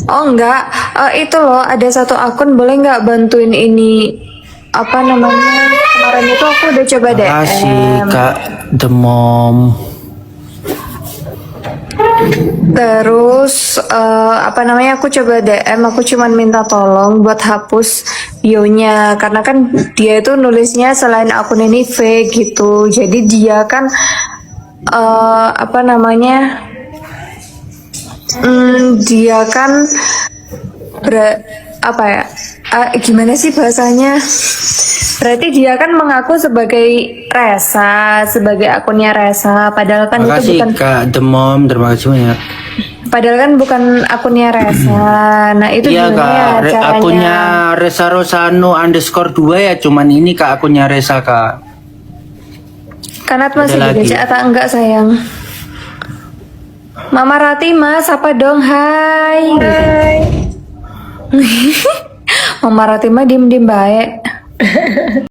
Oh enggak, itu loh ada satu akun boleh nggak bantuin ini apa namanya kemarin itu aku udah coba Makasih DM Kak Demom. terus apa namanya aku coba DM aku cuman minta tolong buat hapus bionya karena kan dia itu nulisnya selain akun ini fake gitu jadi dia kan apa namanya dia kan apa ya gimana sih bahasanya berarti dia kan mengaku sebagai Resa sebagai akunnya Resa padahal kan itu Makasih bukan Kak Demom, terima kasih banyak. padahal kan bukan akunnya Resa nah itu Iya gimana ya Kak, caranya akunnya Resa Rosano _2 ya, cuman ini Kak akunnya Resa Kak. Kanat masih Ada lagi. dibaca atau enggak sayang Mama Rati mas apa dong hai Mama Rati mah diem-diem baik